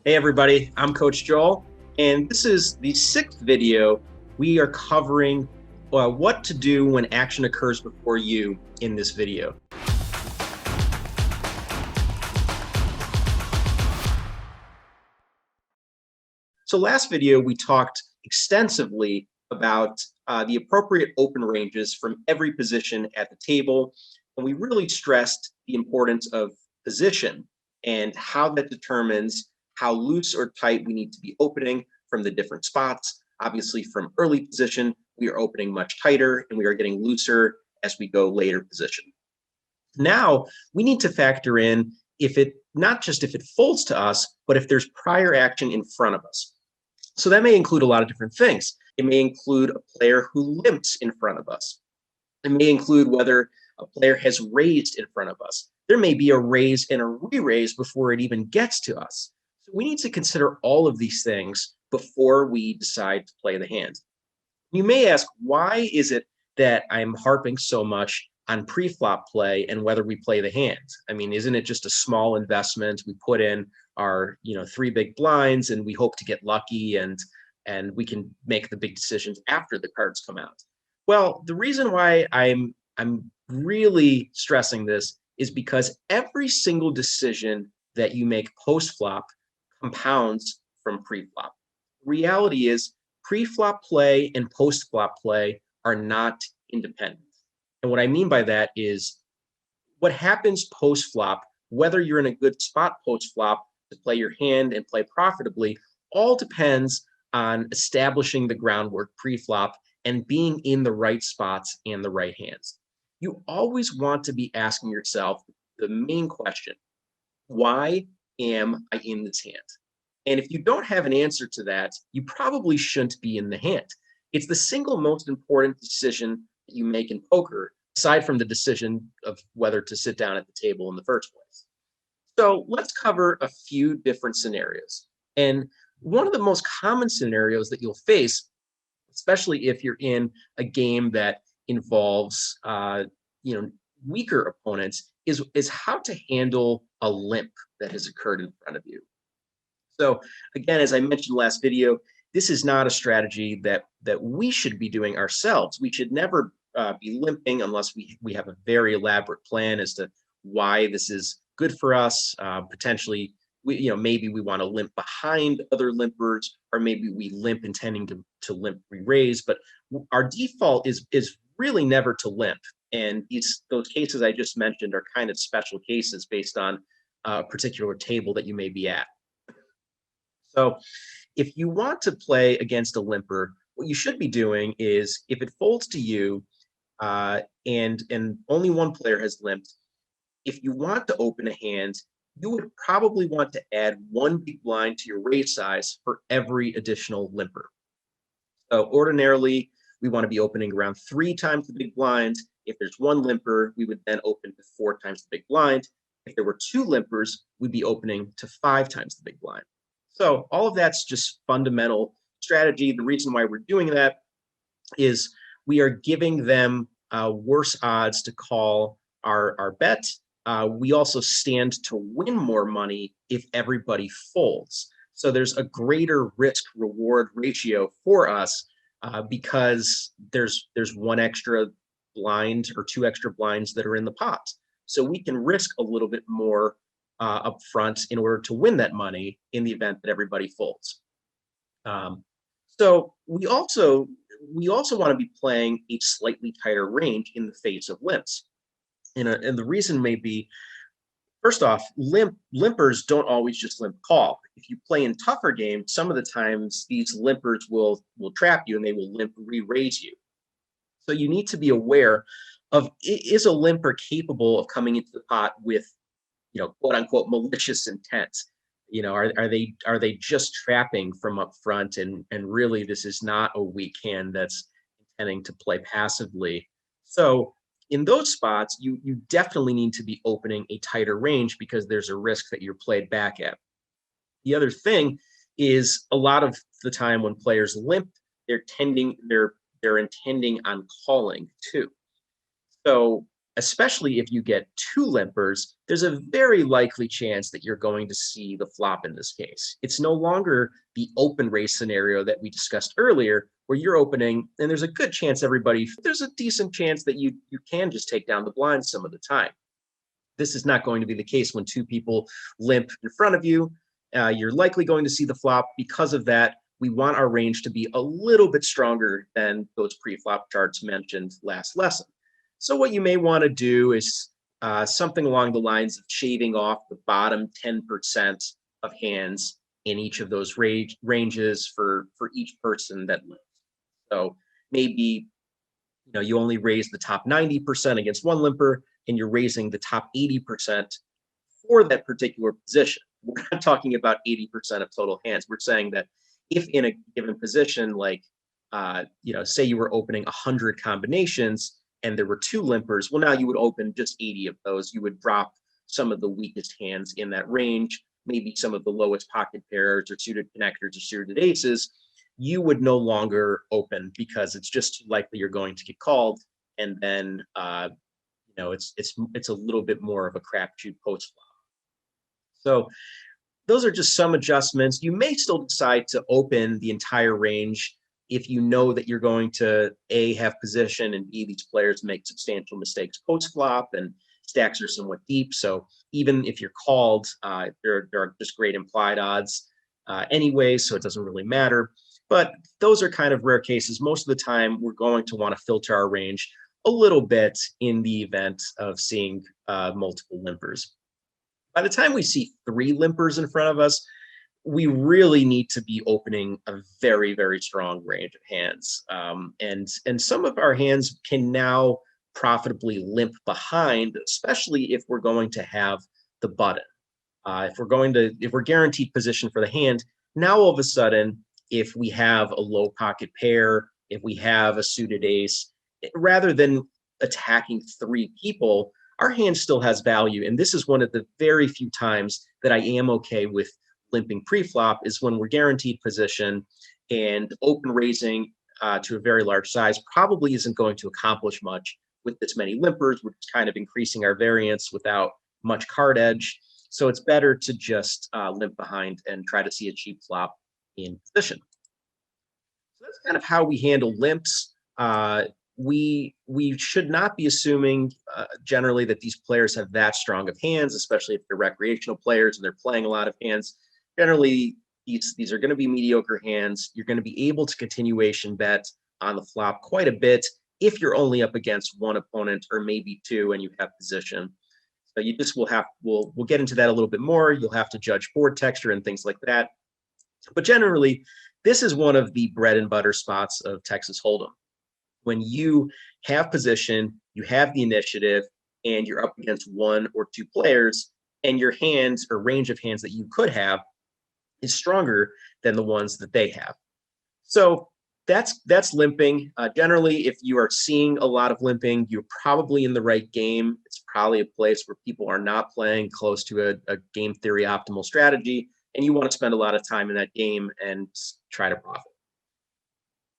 Hey everybody, I'm Coach Joel, and this is the sixth video. We are covering what to do when action occurs before you in this video. So last video, we talked extensively about the appropriate open ranges from every position at the table, and we really stressed the importance of position and how that determines how loose or tight we need to be opening from the different spots. Obviously, from early position, we are opening much tighter and we are getting looser as we go later position. Now, we need to factor in not just if it folds to us, but if there's prior action in front of us. So that may include a lot of different things. It may include a player who limps in front of us. It may include whether a player has raised in front of us. There may be a raise and a re-raise before it even gets to us. So we need to consider all of these things before we decide to play the hand. You may ask, why is it that I'm harping so much on pre-flop play and whether we play the hand? I mean, isn't it just a small investment? We put in our, three big blinds and we hope to get lucky and we can make the big decisions after the cards come out. Well, the reason why I'm really stressing this is because every single decision that you make post-flop compounds from pre-flop. Reality is pre-flop play and post-flop play are not independent. And what I mean by that is what happens post-flop, whether you're in a good spot post-flop to play your hand and play profitably, all depends on establishing the groundwork pre-flop and being in the right spots and the right hands. You always want to be asking yourself the main question: why am I in this hand? And if you don't have an answer to that, you probably shouldn't be in the hand. It's the single most important decision that you make in poker, aside from the decision of whether to sit down at the table in the first place. So let's cover a few different scenarios. And one of the most common scenarios that you'll face, especially if you're in a game that involves weaker opponents, is how to handle a limp that has occurred in front of you. So again, as I mentioned last video, this is not a strategy that we should be doing ourselves. We should never be limping unless we have a very elaborate plan as to why this is good for us. Potentially, maybe we want to limp behind other limpers, or maybe we limp intending to limp re-raise. But our default is really never to limp. And those cases I just mentioned are kind of special cases based on a particular table that you may be at. So if you want to play against a limper, what you should be doing is, if it folds to you and only one player has limped, if you want to open a hand, you would probably want to add one big blind to your raise size for every additional limper. So ordinarily, we want to be opening around 3 times the big blind. If there's one limper, we would then open to 4 times the big blind. If there were 2 limpers, we'd be opening to 5 times the big blind. So all of that's just fundamental strategy. The reason why we're doing that is we are giving them worse odds to call our bet. We also stand to win more money if everybody folds. So there's a greater risk-reward ratio for us because there's 1 extra blind or 2 extra blinds that are in the pot. So we can risk a little bit more up front in order to win that money in the event that everybody folds. So we also want to be playing a slightly tighter range in the face of limps. And the reason may be, first off, limpers don't always just limp call. If you play in tougher games, some of the times these limpers will trap you and they will limp re-raise you. So you need to be aware of, is a limper capable of coming into the pot with, quote unquote, malicious intent? Are they just trapping from up front, and really this is not a weak hand that's intending to play passively? So in those spots, you definitely need to be opening a tighter range because there's a risk that you're played back at. The other thing is, a lot of the time when players limp, they're intending on calling too. So especially if you get two limpers, there's a very likely chance that you're going to see the flop in this case. It's no longer the open raise scenario that we discussed earlier, where you're opening and there's a good chance there's a decent chance that you can just take down the blinds some of the time. This is not going to be the case when two people limp in front of you. You're likely going to see the flop. Because of that, we want our range to be a little bit stronger than those pre-flop charts mentioned last lesson. So what you may want to do is something along the lines of shaving off the bottom 10% of hands in each of those ranges for each person that limps. So maybe you only raise the top 90% against one limper, and you're raising the top 80% for that particular position. We're not talking about 80% of total hands. We're saying that if in a given position, like, say you were opening 100 combinations and there were two limpers, well, now you would open just 80 of those. You would drop some of the weakest hands in that range, maybe some of the lowest pocket pairs or suited connectors or suited aces. You would no longer open because it's just too likely you're going to get called, and then it's a little bit more of a crapshoot post flop. So those are just some adjustments. You may still decide to open the entire range if you know that you're going to A, have position, and B, these players make substantial mistakes post flop and stacks are somewhat deep. So even if you're called, there are just great implied odds anyway, so it doesn't really matter. But those are kind of rare cases. Most of the time, we're going to want to filter our range a little bit in the event of seeing multiple limpers. By the time we see three limpers in front of us, we really need to be opening a very, very strong range of hands. And some of our hands can now profitably limp behind, especially if we're going to have the button. If we're guaranteed position for the hand, now all of a sudden, if we have a low pocket pair, if we have a suited ace, rather than attacking three people, our hand still has value. And this is one of the very few times that I am okay with limping pre-flop, is when we're guaranteed position and open raising to a very large size probably isn't going to accomplish much with this many limpers. We're just kind of increasing our variance without much card edge. So it's better to just limp behind and try to see a cheap flop in position. So that's kind of how we handle limps. We should not be assuming generally that these players have that strong of hands, especially if they're recreational players and they're playing a lot of hands. Generally, these are going to be mediocre hands. You're going to be able to continuation bet on the flop quite a bit if you're only up against one opponent or maybe two and you have position. So you just we'll get into that a little bit more. You'll have to judge board texture and things like that. But generally, this is one of the bread and butter spots of Texas Hold'em. When you have position, you have the initiative, and you're up against one or two players, and your hands or range of hands that you could have is stronger than the ones that they have. So that's limping. Generally, if you are seeing a lot of limping, you're probably in the right game. It's probably a place where people are not playing close to a game theory optimal strategy, and you want to spend a lot of time in that game and try to profit.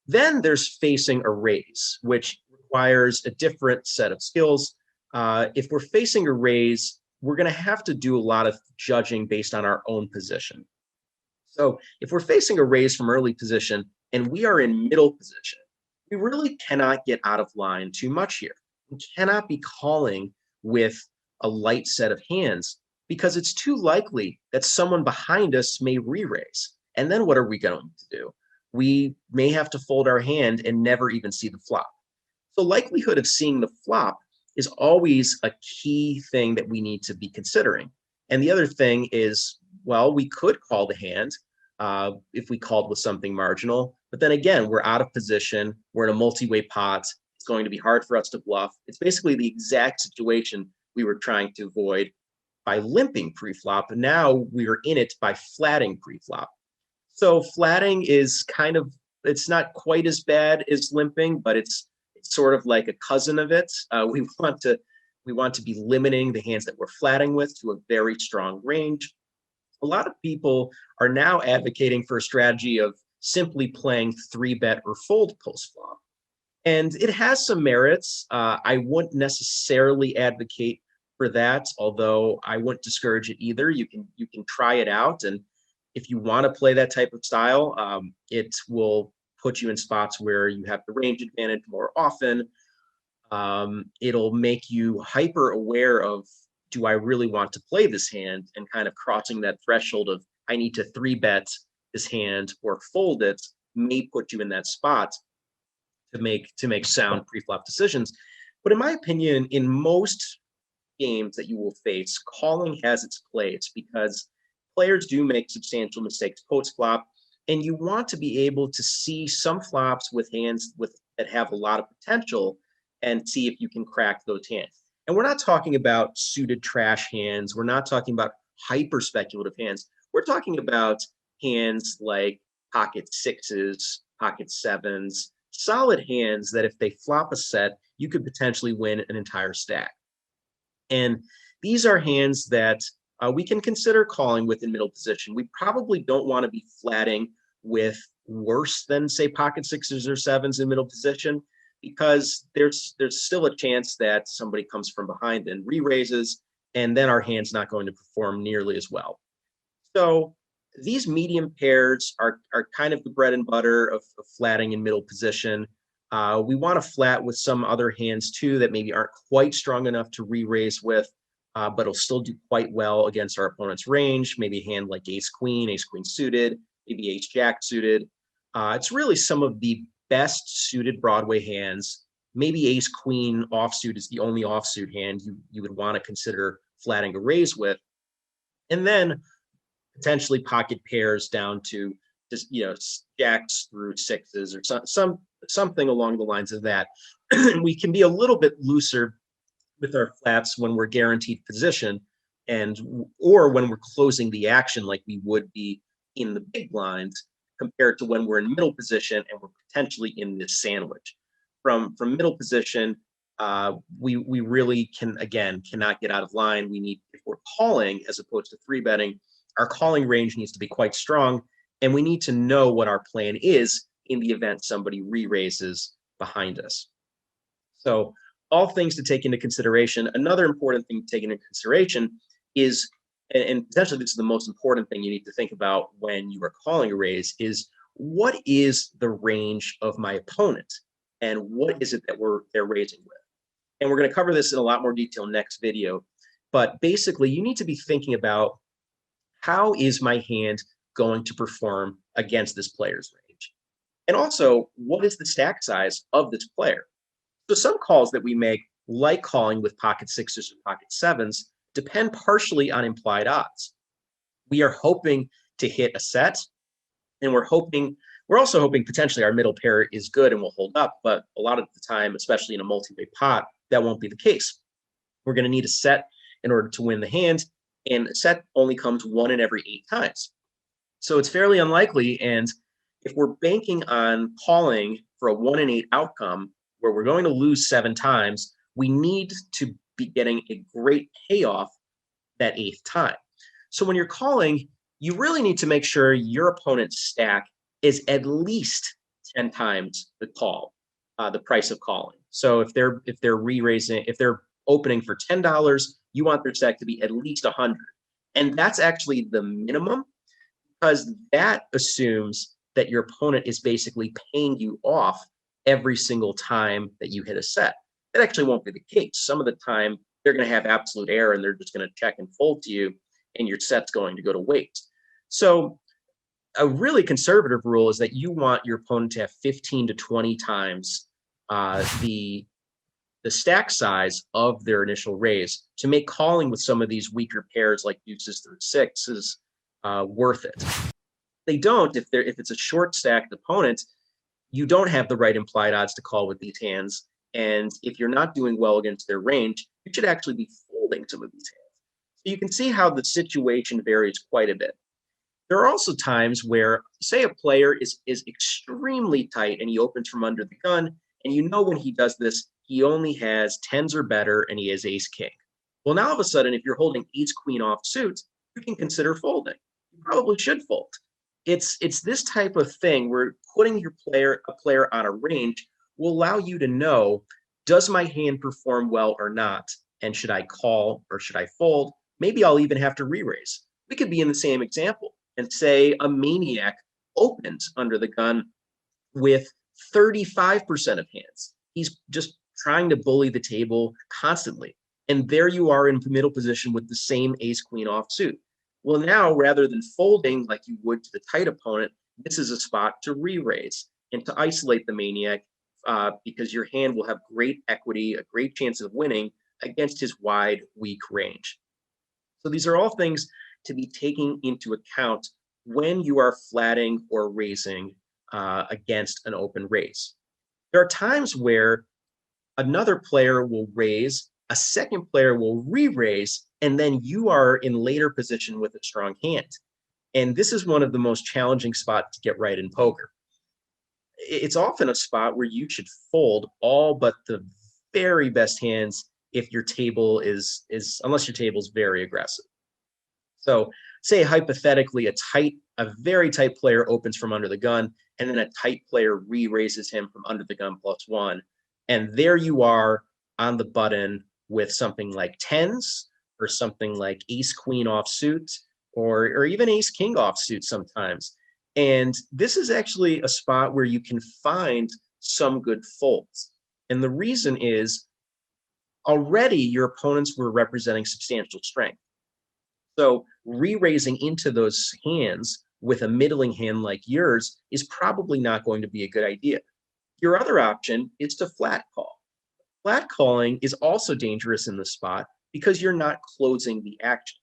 Then there's facing a raise, which requires a different set of skills. If we're facing a raise, we're going to have to do a lot of judging based on our own position. So if we're facing a raise from early position and we are in middle position, we really cannot get out of line too much here. We cannot be calling with a light set of hands because it's too likely that someone behind us may re-raise. And then what are we going to do? We may have to fold our hand and never even see the flop. The likelihood of seeing the flop is always a key thing that we need to be considering. And the other thing is, well, we could call the hand if we called with something marginal, but then again, we're out of position. We're in a multi-way pot. It's going to be hard for us to bluff. It's basically the exact situation we were trying to avoid by limping pre-flop. Now we are in it by flatting pre-flop. So flatting is it's not quite as bad as limping, but it's sort of like a cousin of it. We want to be limiting the hands that we're flatting with to a very strong range. A lot of people are now advocating for a strategy of simply playing 3-bet or fold post flop. And it has some merits. I wouldn't necessarily advocate for that, although I wouldn't discourage it either. You can try it out, and if you want to play that type of style, it will put you in spots where you have the range advantage more often. It'll make you hyper aware of, do I really want to play this hand, and kind of crossing that threshold of I need to three bet this hand or fold it may put you in that spot to make sound pre-flop decisions. But in my opinion, in most games that you will face, calling has its place because players do make substantial mistakes post-flop, and you want to be able to see some flops with hands that have a lot of potential and see if you can crack those hands. And we're not talking about suited trash hands. We're not talking about hyper speculative hands. We're talking about hands like pocket sixes, pocket sevens, solid hands that if they flop a set, you could potentially win an entire stack. And these are hands that we can consider calling with in middle position. We probably don't want to be flatting with worse than, say, pocket sixes or sevens in middle position, because there's still a chance that somebody comes from behind and re-raises, and then our hand's not going to perform nearly as well. So these medium pairs are kind of the bread and butter of flatting in middle position. We want to flat with some other hands too that maybe aren't quite strong enough to re-raise with, but will still do quite well against our opponent's range. Maybe a hand like ace queen suited, maybe ace jack suited. It's really some of the best suited Broadway hands. Maybe ace queen offsuit is the only offsuit hand you would want to consider flatting a raise with. And then potentially pocket pairs down to just, jacks through sixes or something along the lines of that. We can be a little bit looser with our flats when we're guaranteed position, or when we're closing the action like we would be in the big blinds, compared to when we're in middle position and we're potentially in this sandwich. From middle position, we really cannot get out of line. If we're calling as opposed to three betting, our calling range needs to be quite strong, and we need to know what our plan is in the event somebody re-raises behind us. So all things to take into consideration. Another important thing to take into consideration is, and potentially this is the most important thing you need to think about when you are calling a raise, is what is the range of my opponent and what is it that they're raising with? And we're going to cover this in a lot more detail next video. But basically, you need to be thinking about, how is my hand going to perform against this player's range? And also, what is the stack size of this player? So some calls that we make, like calling with pocket sixes or pocket sevens, depend partially on implied odds. We are hoping to hit a set, and we're also hoping potentially our middle pair is good and will hold up, but a lot of the time, especially in a multi-way pot, that won't be the case. We're going to need a set in order to win the hand, and a set only comes 1 in every 8 times. So it's fairly unlikely, and if we're banking on calling for a 1 in 8 outcome where we're going to lose 7 times, we need to be getting a great payoff that 8th time. So when you're calling, you really need to make sure your opponent's stack is at least 10 times the call, the price of calling. So if they're re-raising, if they're opening for $10, you want their stack to be at least 100. And that's actually the minimum, because that assumes that your opponent is basically paying you off every single time that you hit a set. That actually won't be the case. Some of the time, they're going to have absolute error and they're just going to check and fold to you, and your set's going to go to waste. So a really conservative rule is that you want your opponent to have 15 to 20 times the stack size of their initial raise to make calling with some of these weaker pairs like deuces through sixes worth it. They don't, if it's a short stacked opponent, you don't have the right implied odds to call with these hands. And if you're not doing well against their range, you should actually be folding some of these hands. So you can see how the situation varies quite a bit. There are also times where, say, a player is extremely tight and he opens from under the gun, and you know when he does this, he only has tens or better and he has ace king. Well, now all of a sudden, if you're holding ace queen off suit, you can consider folding. You probably should fold. It's this type of thing where putting a player on a range will allow you to know, does my hand perform well or not? And should I call or should I fold? Maybe I'll even have to re-raise. We could be in the same example and say a maniac opens under the gun with 35% of hands. He's just trying to bully the table constantly. And there you are in the middle position with the same ace queen offsuit. Well, now rather than folding like you would to the tight opponent, this is a spot to re-raise and to isolate the maniac because your hand will have great equity, a great chance of winning against his wide, weak range. So these are all things to be taking into account when you are flatting or raising against an open raise. There are times where another player will raise, a second player will re-raise, and then you are in later position with a strong hand. And this is one of the most challenging spots to get right in poker. It's often a spot where you should fold all but the very best hands if your table is unless your table is very aggressive. So say hypothetically a very tight player opens from under the gun, and then a tight player re-raises him from under the gun +1. And there you are on the button with something like tens or something like ace queen offsuit or even ace king offsuit sometimes. And this is actually a spot where you can find some good folds. And the reason is already your opponents were representing substantial strength. So re-raising into those hands with a middling hand like yours is probably not going to be a good idea. Your other option is to flat call. Flat calling is also dangerous in the spot because you're not closing the action.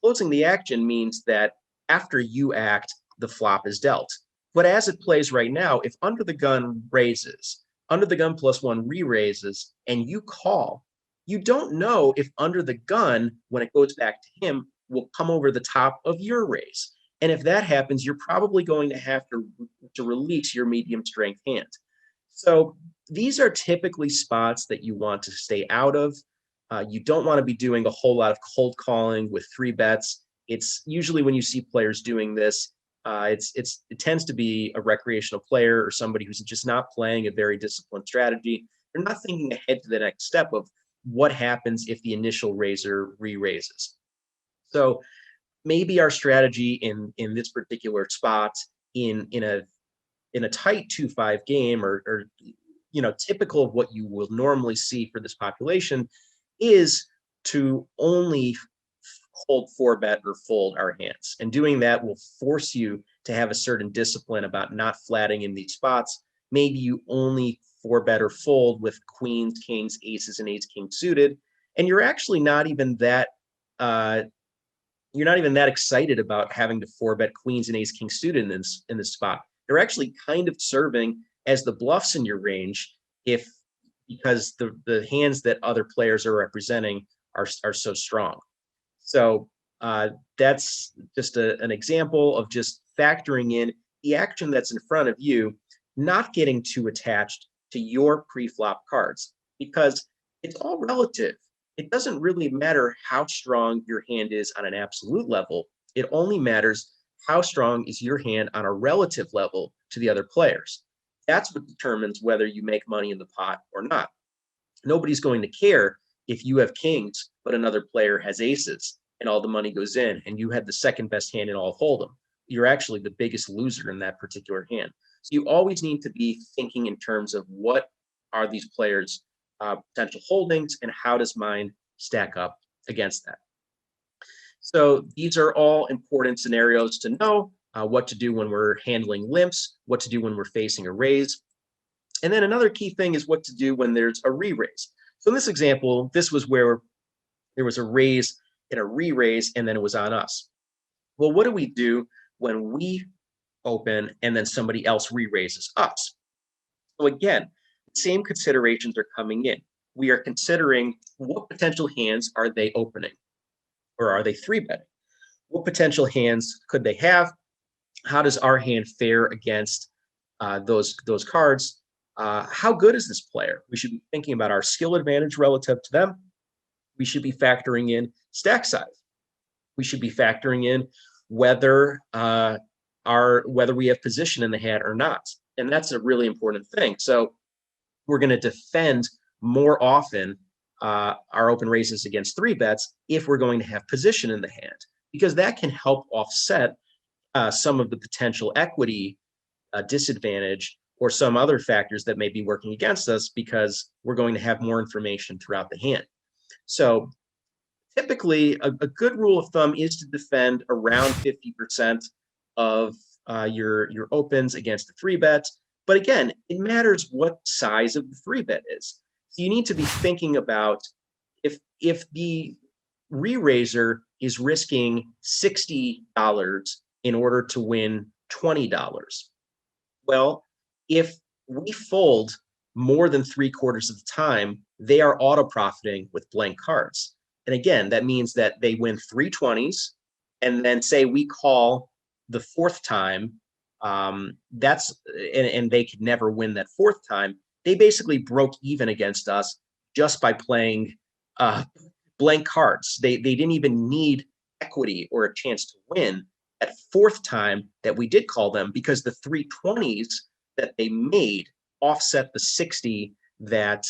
Closing the action means that after you act, the flop is dealt. But as it plays right now, if under the gun raises, under the gun +1 re-raises, and you call, you don't know if under the gun, when it goes back to him, will come over the top of your raise. And if that happens, you're probably going to have to release your medium strength hand. So these are typically spots that you want to stay out of. You don't want to be doing a whole lot of cold calling with 3-bets. It's usually when you see players doing this, it tends to be a recreational player or somebody who's just not playing a very disciplined strategy. They're not thinking ahead to the next step of what happens if the initial raiser re-raises. So maybe our strategy in this particular spot in a tight 2-5 game or typical of what you will normally see for this population is to only hold 4-bet or fold our hands. And doing that will force you to have a certain discipline about not flatting in these spots. Maybe you only 4-bet or fold with queens, kings, aces, and ace king suited, and you're actually not even that excited about having to 4-bet queens and ace king suited in this spot. They're actually kind of serving as the bluffs in your range because the hands that other players are representing are so strong. So that's just an example of just factoring in the action that's in front of you, not getting too attached to your pre-flop cards because it's all relative. It doesn't really matter how strong your hand is on an absolute level. It only matters how strong is your hand on a relative level to the other players. That's what determines whether you make money in the pot or not. Nobody's going to care if you have kings, but another player has aces and all the money goes in and you had the second best hand in all of Hold'em. You're actually the biggest loser in that particular hand. So you always need to be thinking in terms of what are these players' potential holdings and how does mine stack up against that. So these are all important scenarios to know what to do when we're handling limps, what to do when we're facing a raise. And then another key thing is what to do when there's a re-raise. So in this example, this was where there was a raise and a re-raise, and then it was on us. Well, what do we do when we open and then somebody else re-raises us? So again, the same considerations are coming in. We are considering what potential hands are they opening, or are they 3-betting? What potential hands could they have? How does our hand fare against those cards? How good is this player? We should be thinking about our skill advantage relative to them. We should be factoring in stack size. We should be factoring in whether we have position in the hand or not. And that's a really important thing. So we're going to defend more often our open raises against three bets if we're going to have position in the hand, because that can help offset some of the potential equity disadvantage or some other factors that may be working against us, because we're going to have more information throughout the hand. So typically, a good rule of thumb is to defend around 50% of your opens against the three bets. But again, it matters what size of the three bet is. So you need to be thinking about if the re-raiser is risking $60 in order to win $20. Well, if we fold more than 3/4 of the time, they are auto profiting with blank cards. And again, that means that they win 3/20s, and then say we call the fourth time, and they could never win that fourth time. They basically broke even against us just by playing blank cards. They didn't even need equity or a chance to win that fourth time that we did call them, because the 3/20s that they made offset the 60 that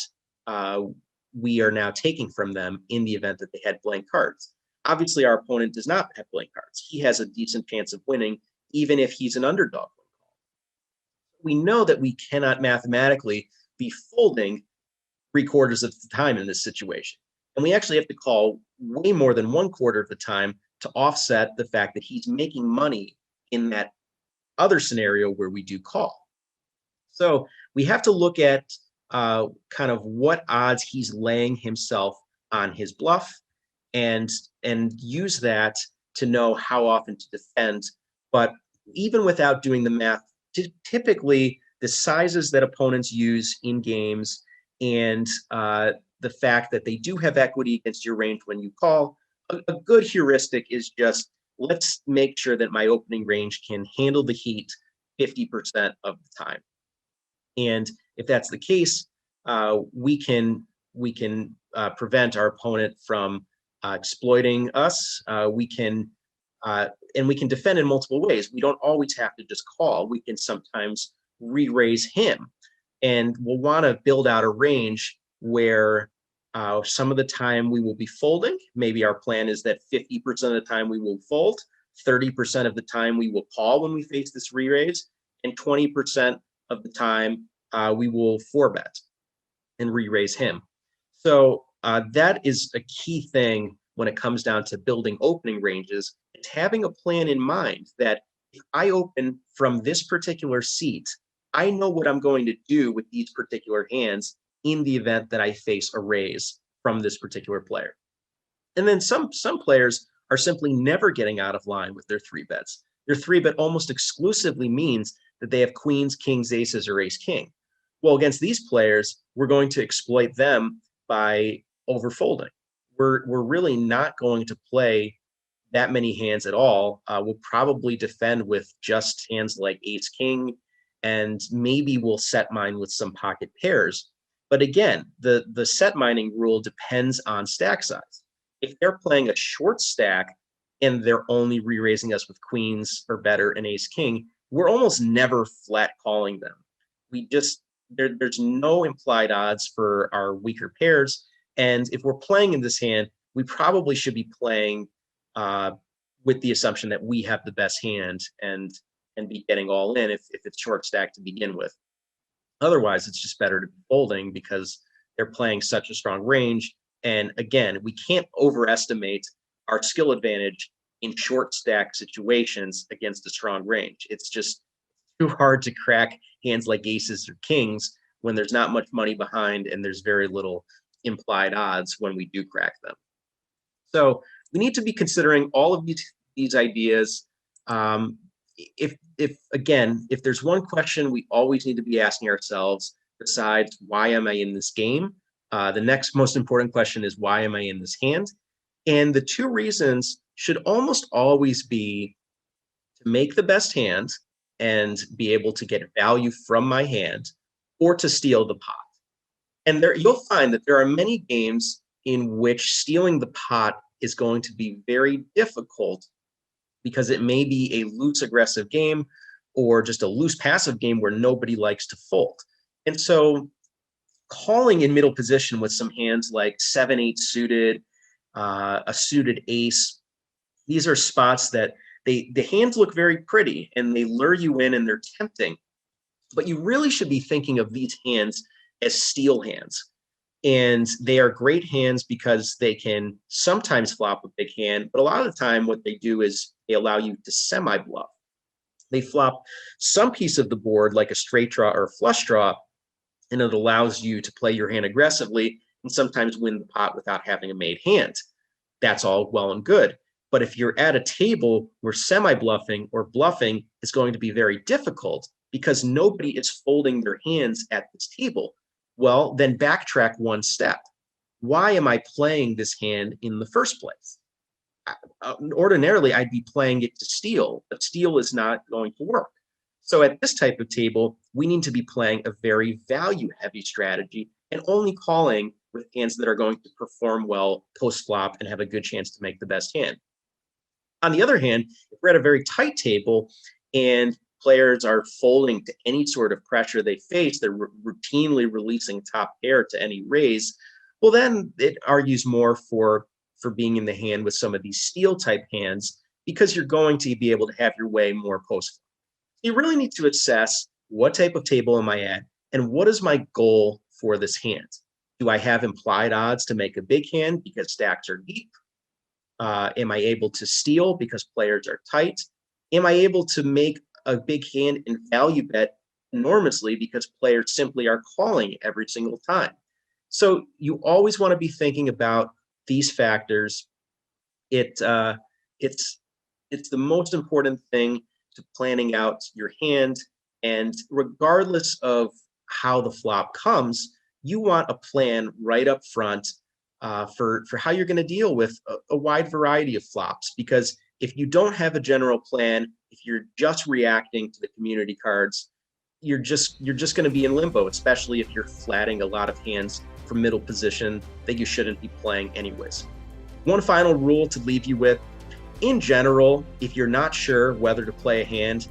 we are now taking from them in the event that they had blank cards. Obviously, our opponent does not have blank cards. He has a decent chance of winning, even if he's an underdog. We know that we cannot mathematically be folding 3/4 of the time in this situation. And we actually have to call way more than 1/4 of the time to offset the fact that he's making money in that other scenario where we do call. So we have to look at kind of what odds he's laying himself on his bluff, and use that to know how often to defend. But even without doing the math, typically the sizes that opponents use in games, and the fact that they do have equity against your range when you call, a good heuristic is just, let's make sure that my opening range can handle the heat 50% of the time. And if that's the case, we can prevent our opponent from exploiting us. We can defend in multiple ways. We don't always have to just call. We can sometimes re-raise him, and we'll want to build out a range where some of the time we will be folding. Maybe our plan is that 50% of the time we will fold, 30% of the time we will call when we face this re-raise, and 20% of the time we will 4-bet and re-raise him. So that is a key thing when it comes down to building opening ranges. It's having a plan in mind that if I open from this particular seat, I know what I'm going to do with these particular hands in the event that I face a raise from this particular player. And then some players are simply never getting out of line with their 3-bets. Their 3-bet almost exclusively means that they have queens, kings, aces, or ace-king. Well, against these players, we're going to exploit them by overfolding. We're really not going to play that many hands at all. We'll probably defend with just hands like ace-king, and maybe we'll set mine with some pocket pairs. But again, the set mining rule depends on stack size. If they're playing a short stack and they're only re-raising us with queens or better and ace-king, we're almost never flat calling them. There's no implied odds for our weaker pairs. And if we're playing in this hand, we probably should be playing with the assumption that we have the best hand and be getting all in if it's short stack to begin with. Otherwise, it's just better to be folding because they're playing such a strong range. And again, we can't overestimate our skill advantage in short stack situations against a strong range. It's just too hard to crack hands like aces or kings when there's not much money behind and there's very little implied odds when we do crack them. So we need to be considering all of these ideas. If there's one question we always need to be asking ourselves besides why am I in this game, the next most important question is why am I in this hand? And the two reasons should almost always be to make the best hand and be able to get value from my hand, or to steal the pot. And you'll find that there are many games in which stealing the pot is going to be very difficult because it may be a loose aggressive game or just a loose passive game where nobody likes to fold. And so calling in middle position with some hands like 7-8 suited, a suited ace. These are spots that the hands look very pretty and they lure you in and they're tempting. But you really should be thinking of these hands as steal hands. And they are great hands because they can sometimes flop a big hand, but a lot of the time what they do is they allow you to semi-bluff. They flop some piece of the board like a straight draw or a flush draw, and it allows you to play your hand aggressively and sometimes win the pot without having a made hand. That's all well and good. But if you're at a table where semi-bluffing or bluffing is going to be very difficult because nobody is folding their hands at this table, well, then backtrack one step. Why am I playing this hand in the first place? Ordinarily, I'd be playing it to steal, but steal is not going to work. So at this type of table, we need to be playing a very value-heavy strategy and only calling with hands that are going to perform well post-flop and have a good chance to make the best hand. On the other hand, if we're at a very tight table and players are folding to any sort of pressure they face, they're routinely releasing top pair to any raise, well, then it argues more for being in the hand with some of these steal type hands because you're going to be able to have your way more post. You really need to assess what type of table am I at and what is my goal for this hand? Do I have implied odds to make a big hand because stacks are deep? Am I able to steal because players are tight? Am I able to make a big hand and value bet enormously because players simply are calling every single time? So you always want to be thinking about these factors. It's the most important thing to planning out your hand. And regardless of how the flop comes, you want a plan right up front for how you're going to deal with a wide variety of flops. Because if you don't have a general plan, if you're just reacting to the community cards, you're just going to be in limbo, especially if you're flatting a lot of hands from middle position that you shouldn't be playing anyways. One final rule to leave you with: in general, if you're not sure whether to play a hand,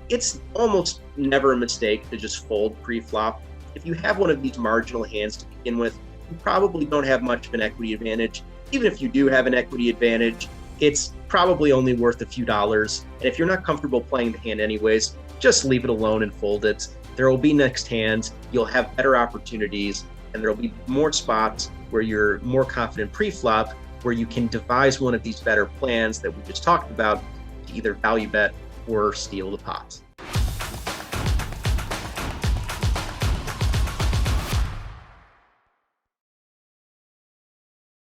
it's almost never a mistake to just fold pre-flop. If you have one of these marginal hands to begin with, you probably don't have much of an equity advantage. Even if you do have an equity advantage, it's probably only worth a few dollars. And if you're not comfortable playing the hand anyways, just leave it alone and fold it. There will be next hands, you'll have better opportunities, and there'll be more spots where you're more confident pre-flop, where you can devise one of these better plans that we just talked about to either value bet or steal the pot.